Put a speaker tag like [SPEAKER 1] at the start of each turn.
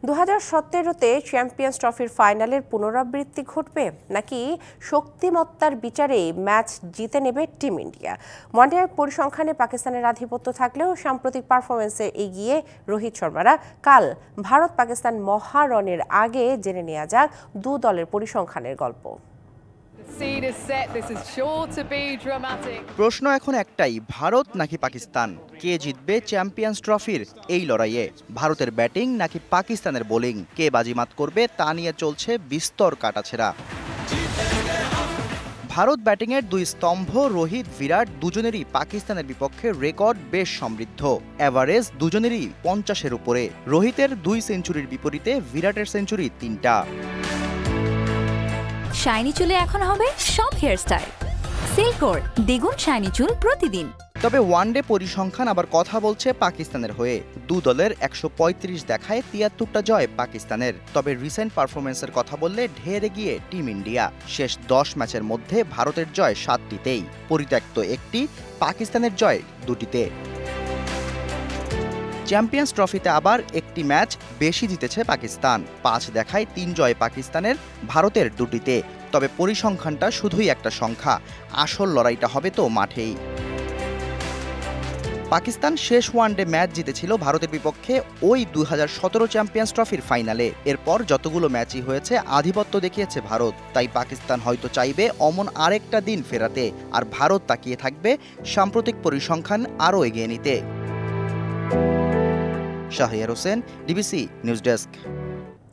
[SPEAKER 1] 2017-তে champions ট্রফির ফাইনালের পুনরাবৃত্তি ঘটবে নাকি শক্তিমত্তার বিচারে ম্যাচ জিতে নেবে টিম ইন্ডিয়া? ওয়ানডে পরিসংখ্যানে পাকিস্তানের আধিপত্য থাকলেও সাম্প্রতিক পারফরমেন্সে এগিয়ে রোহিত শর্মারা। কাল ভারত পাকিস্তান মহারণের আগে জেনে নেওয়া যাক দু দলের পরিসংখ্যানের গল্প।
[SPEAKER 2] প্রশ্ন এখন একটাই, ভারত নাকি পাকিস্তান? কে জিতবে চ্যাম্পিয়ন্স ট্রফির এই লড়াইয়ে? ভারতের ব্যাটিং নাকি পাকিস্তানের বোলিং? কে বাজিমাত করবে তা নিয়ে চলছে বিস্তর কাটাছেঁড়া। ভারত ব্যাটিংয়ের দুই স্তম্ভ রোহিত বিরাট দুজনেরই পাকিস্তানের বিপক্ষে রেকর্ড বেশ সমৃদ্ধ। এভারেজ দুজনেরই 50-এর উপরে। রোহিতের 2 সেঞ্চুরির বিপরীতে বিরাটের সেঞ্চুরি 3টা।
[SPEAKER 3] শাইনি চুলে এখন হবে সব হেয়ারস্টাইল। সিল্কোর দ্বিগুণ শাইনি চুল প্রতিদিন।
[SPEAKER 2] তবে ওয়ানডে পরিসংখ্যান আবার কথা বলছে পাকিস্তানের হয়ে। দু দলের 135 দেখায় 73টা জয় পাকিস্তানের। তবে রিসেন্ট পারফরমেন্সের কথা বললে ঢের এগিয়ে টিম ইন্ডিয়া। শেষ 10 ম্যাচের মধ্যে ভারতের জয় 7টিতেই, পরিত্যক্ত 1টি, পাকিস্তানের জয় 2টিতে। চ্যাম্পিয়ন্স ট্রফিতে আবার 1টি ম্যাচ বেশি জিতেছে পাকিস্তান। 5 দেখায় 3 জয় পাকিস্তানের, ভারতের 2টিতে। তবে পরিসংখ্যানটা শুধুই একটা সংখ্যা, আসল লড়াইটা হবে তো মাঠেই। পাকিস্তান শেষ ওয়ানডে ম্যাচ জিতেছিল ভারতের বিপক্ষে ওই 2017 চ্যাম্পিয়ন্স ট্রফির ফাইনালে। এরপর যতগুলো ম্যাচই হয়েছে আধিপত্য দেখিয়েছে ভারত। তাই পাকিস্তান হয়তো চাইবে অমন আরেকটা দিন ফেরাতে, আর ভারত তাকিয়ে থাকবে সাম্প্রতিক পরিসংখ্যান আরও এগিয়ে নিতে। Shahriar Hossain, DBC news desk.